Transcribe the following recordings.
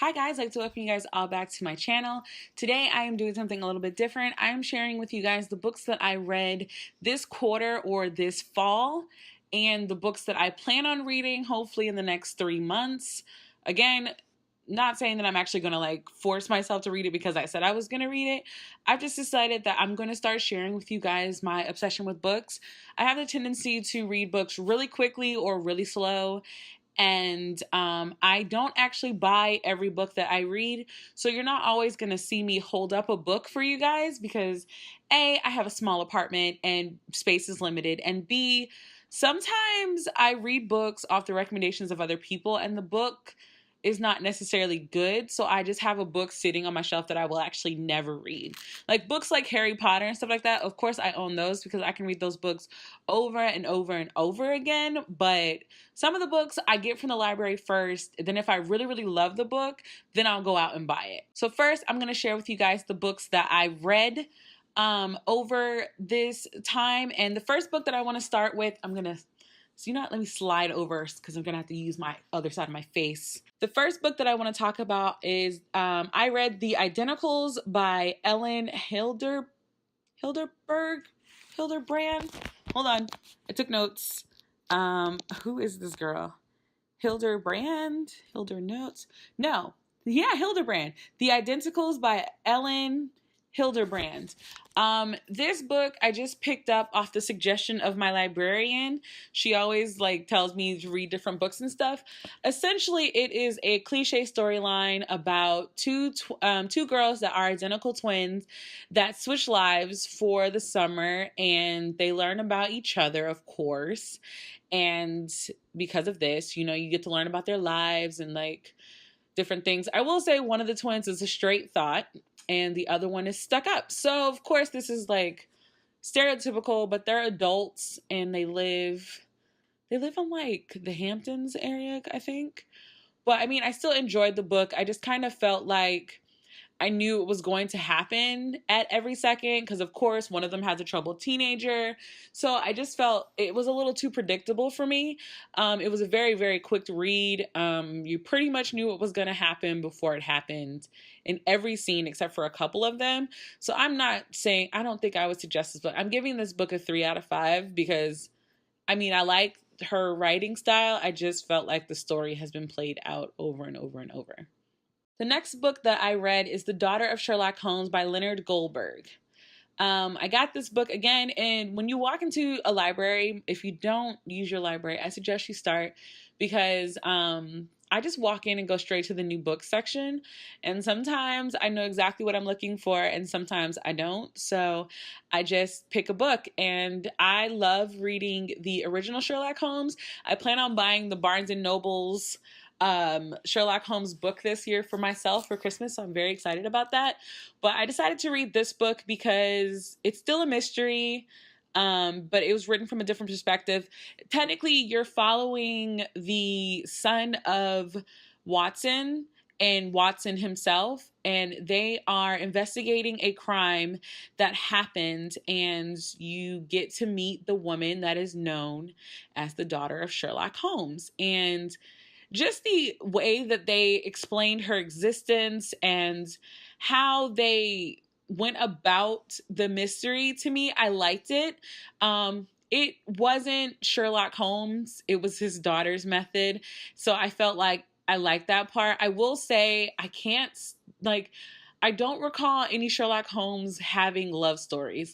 Hi guys, I'd like to welcome you guys all back to my channel. Today I am doing something a little bit different. I am sharing with you guys the books that I read this quarter or this fall and the books that I plan on reading hopefully in the next 3 months. Again, not saying that I'm actually going to force myself to read it because I said I was going to read it. I've just decided that I'm going to start sharing with you guys my obsession with books. I have the tendency to read books really quickly or really slow. And I don't actually buy every book that I read. So you're not always going to see me hold up a book for you guys because A, I have a small apartment and space is limited. And B, sometimes I read books off the recommendations of other people and the book is not necessarily good. So I just have a book sitting on my shelf that I will actually never read. Like books like Harry Potter and stuff like that. Of course I own those because I can read those books over and over and over again. But some of the books I get from the library first. Then if I really, really love the book, then I'll go out and buy it. So first I'm going to share with you guys the books that I read over this time. And the first book that I want to start with, let me slide over because I'm going to have to use my other side of my face. The first book that I want to talk about is I read The Identicals by Ellen Hilderbrand. Hold on. I took notes. Who is this girl? Hilderbrand? Hildernotes? No. Yeah, Hilderbrand. The Identicals by Ellen Hilderbrand. This book I just picked up off the suggestion of my librarian. She always tells me to read different books and stuff. Essentially, it is a cliche storyline about two girls that are identical twins that switch lives for the summer, and they learn about each other, of course. And because of this, you get to learn about their lives and different things. I will say one of the twins is a straight thought and the other one is stuck up. So of course this is stereotypical, but they're adults and they live in the Hamptons area, I think. But I mean, I still enjoyed the book. I just kind of felt like I knew it was going to happen at every second because, of course, one of them has a troubled teenager. So I just felt it was a little too predictable for me. It was a very, very quick read. You pretty much knew what was going to happen before it happened in every scene except for a couple of them. So I'm not saying, I don't think I would suggest this book. I'm giving this book a 3 out of 5 because, I mean, I like her writing style. I just felt like the story has been played out over and over and over. The next book that I read is The Daughter of Sherlock Holmes by Leonard Goldberg. I got this book again, and when you walk into a library, if you don't use your library, I suggest you start because I just walk in and go straight to the new book section, and sometimes I know exactly what I'm looking for, and sometimes I don't, so I just pick a book, and I love reading the original Sherlock Holmes. I plan on buying the Barnes & Noble's Sherlock Holmes book this year for myself for Christmas, so I'm very excited about that. But I decided to read this book because it's still a mystery, but it was written from a different perspective. Technically, you're following the son of Watson and Watson himself, and they are investigating a crime that happened, and you get to meet the woman that is known as the daughter of Sherlock Holmes. And just the way that they explained her existence and how they went about the mystery, to me, I liked it. It wasn't Sherlock Holmes. It was his daughter's method. So I felt like I liked that part. I will say I don't recall any Sherlock Holmes having love stories.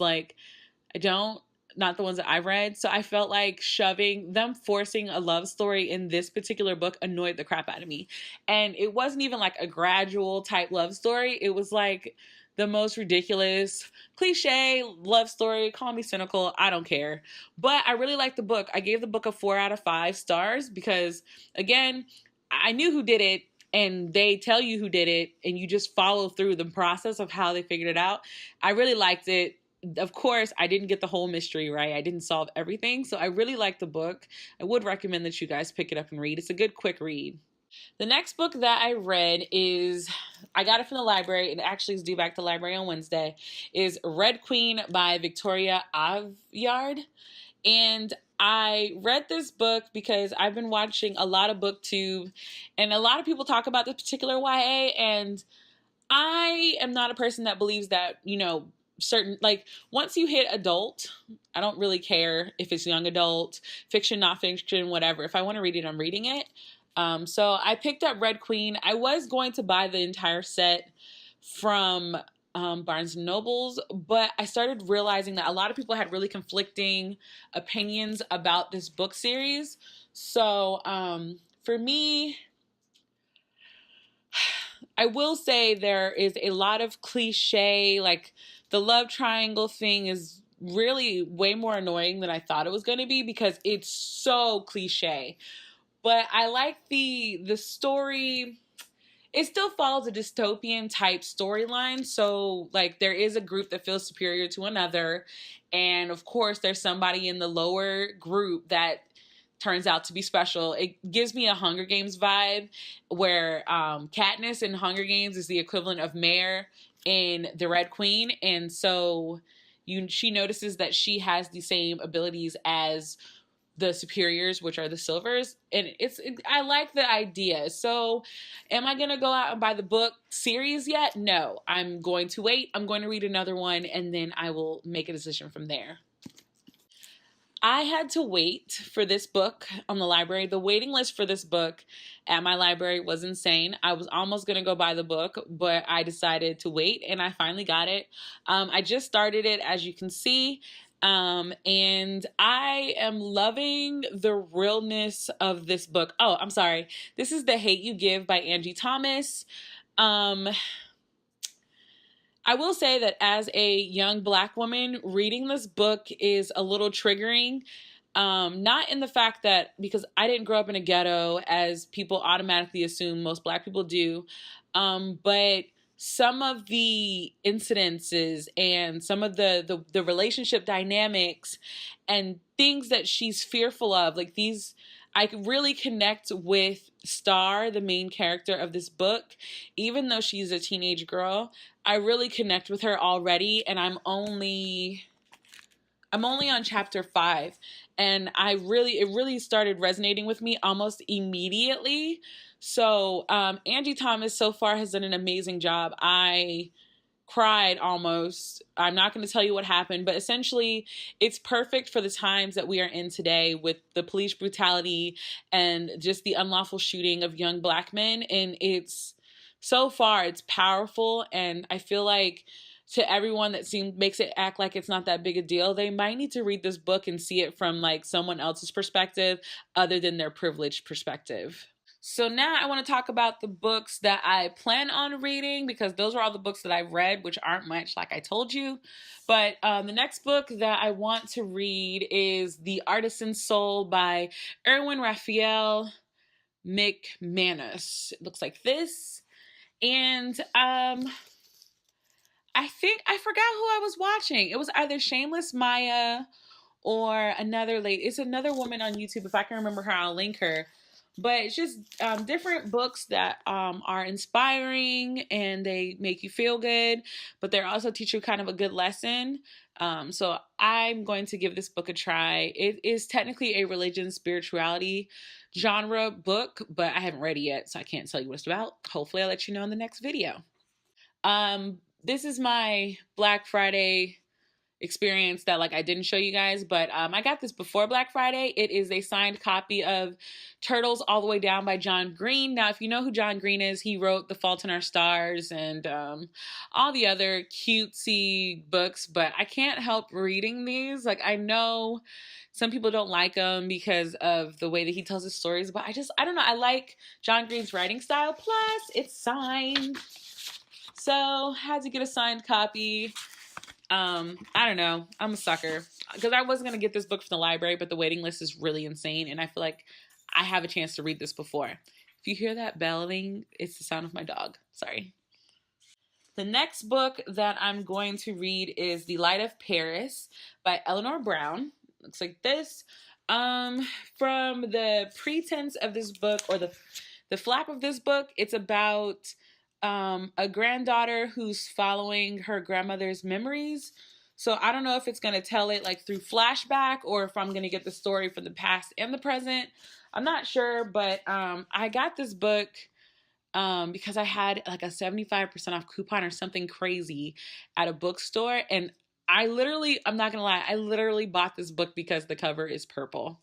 Not the ones that I read. So I felt like forcing a love story in this particular book annoyed the crap out of me. And it wasn't even a gradual type love story. It was the most ridiculous cliche love story. Call me cynical. I don't care. But I really liked the book. I gave the book a 4 out of 5 stars because, again, I knew who did it. And they tell you who did it. And you just follow through the process of how they figured it out. I really liked it. Of course, I didn't get the whole mystery right. I didn't solve everything. So I really like the book. I would recommend that you guys pick it up and read. It's a good, quick read. The next book that I read I got it from the library. It actually is due back to the library on Wednesday, is Red Queen by Victoria Aveyard. And I read this book because I've been watching a lot of BookTube, and a lot of people talk about this particular YA, and I am not a person that believes that, certain, like, once you hit adult, I don't really care if it's young adult, fiction, not fiction, whatever. If I want to read it, I'm reading it. So I picked up Red Queen. I was going to buy the entire set from Barnes and Nobles, but I started realizing that a lot of people had really conflicting opinions about this book series. So for me, I will say there is a lot of cliche, like the love triangle thing is really way more annoying than I thought it was going to be because it's so cliche. But I like the story. It still follows a dystopian type storyline. So like there is a group that feels superior to another. And of course there's somebody in the lower group that turns out to be special. It gives me a Hunger Games vibe where Katniss in Hunger Games is the equivalent of Mare in The Red Queen. And so she notices that she has the same abilities as the superiors, which are the silvers. And I like the idea. So am I going to go out and buy the book series yet? No, I'm going to wait. I'm going to read another one and then I will make a decision from there. I had to wait for this book on the library. The waiting list for this book at my library was insane. I was almost going to go buy the book, but I decided to wait and I finally got it. I just started it, as you can see. And I am loving the realness of this book. Oh, I'm sorry. This is The Hate You Give by Angie Thomas. I will say that as a young Black woman, reading this book is a little triggering. Not in the fact that, because I didn't grow up in a ghetto, as people automatically assume most Black people do, but some of the incidences and some of the relationship dynamics and things that she's fearful of, like these, I could really connect with Star, the main character of this book. Even though she's a teenage girl, I really connect with her already, and I'm only on chapter 5, and it really started resonating with me almost immediately. So Angie Thomas so far has done an amazing job. I cried almost. I'm not going to tell you what happened, but essentially it's perfect for the times that we are in today with the police brutality and just the unlawful shooting of young Black men. And it's powerful. And I feel like to everyone that makes it act like it's not that big a deal, they might need to read this book and see it from like someone else's perspective other than their privileged perspective. So now I want to talk about the books that I plan on reading, because those are all the books that I've read, which aren't much, like I told you. But the next book that I want to read is The Artisan Soul by Erwin Raphael McManus. It looks like this. And I think I forgot who I was watching. It was either Shameless Maya or another lady. It's another woman on YouTube. If I can remember her, I'll link her. But it's just different books that are inspiring and they make you feel good, but they also teach you kind of a good lesson. So I'm going to give this book a try. It is technically a religion, spirituality genre book, but I haven't read it yet, so I can't tell you what it's about. Hopefully I'll let you know in the next video. This is my Black Friday experience that like I didn't show you guys, but I got this before Black Friday. It is a signed copy of Turtles All the Way Down by John Green. Now, if you know who John Green is, he wrote The Fault in Our Stars and all the other cutesy books, but I can't help reading these. Like, I know some people don't like him because of the way that he tells his stories, but I don't know. I like John Green's writing style. Plus, it's signed. So, had to get a signed copy. I don't know. I'm a sucker because I wasn't going to get this book from the library, but the waiting list is really insane. And I feel like I have a chance to read this before. If you hear that belling, it's the sound of my dog. Sorry. The next book that I'm going to read is The Light of Paris by Eleanor Brown. Looks like this. From the pretense of this book, or the flap of this book, it's about a granddaughter who's following her grandmother's memories. So I don't know if it's going to tell it like through flashback or if I'm going to get the story from the past and the present. I'm not sure, but I got this book because I had like a 75% off coupon or something crazy at a bookstore. And I'm not going to lie, I literally bought this book because the cover is purple.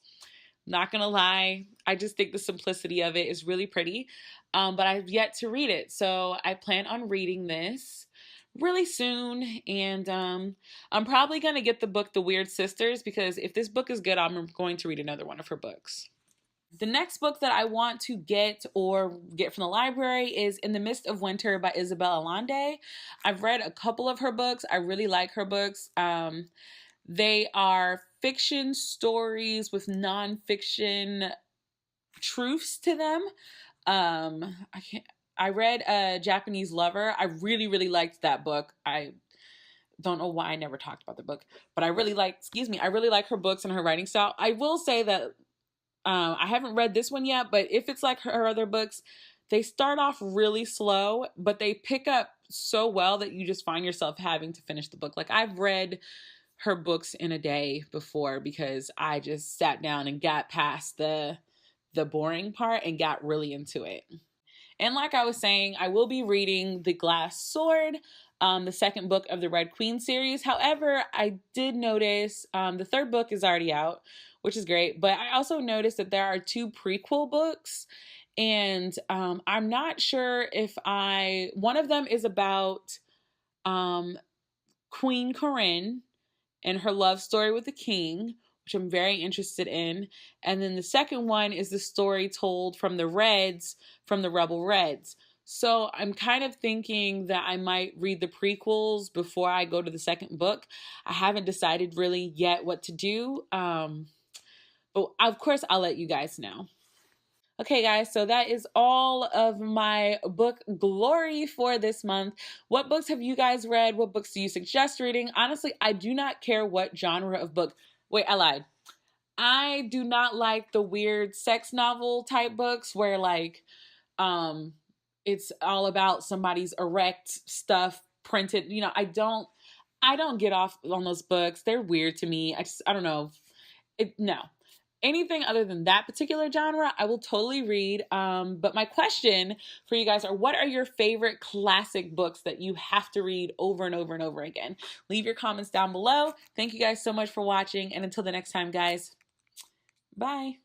Not gonna lie, I just think the simplicity of it is really pretty. But I've yet to read it, so I plan on reading this really soon. And I'm probably gonna get the book The Weird Sisters because if this book is good, I'm going to read another one of her books. The next book that I want to get from the library is In the Mist of Winter by Isabel Allende. I've read a couple of her books. I really like her books. They are fiction stories with nonfiction truths to them. I read Japanese Lover. I really, really liked that book. I don't know why I never talked about the book, but I really like her books and her writing style. I will say that I haven't read this one yet, but if it's like her other books, they start off really slow, but they pick up so well that you just find yourself having to finish the book. Like I've read her books in a day before because I just sat down and got past the boring part and got really into it. And like I was saying, I will be reading The Glass Sword, the second book of the Red Queen series. However, I did notice the third book is already out, which is great. But I also noticed that there are 2 prequel books. And I'm not sure if one of them is about Queen Corinne and her love story with the king, which I'm very interested in. And then the second one is the story told from the Rebel Reds. So I'm kind of thinking that I might read the prequels before I go to the second book. I haven't decided really yet what to do. But of course, I'll let you guys know. Okay, guys, so that is all of my book glory for this month. What books have you guys read? What books do you suggest reading? Honestly, I do not care what genre of book. Wait, I lied. I do not like the weird sex novel type books where like it's all about somebody's erect stuff printed. I don't get off on those books. They're weird to me. I don't know. No. Anything other than that particular genre, I will totally read. But my question for you guys are, what are your favorite classic books that you have to read over and over and over again? Leave your comments down below. Thank you guys so much for watching. And until the next time, guys, bye.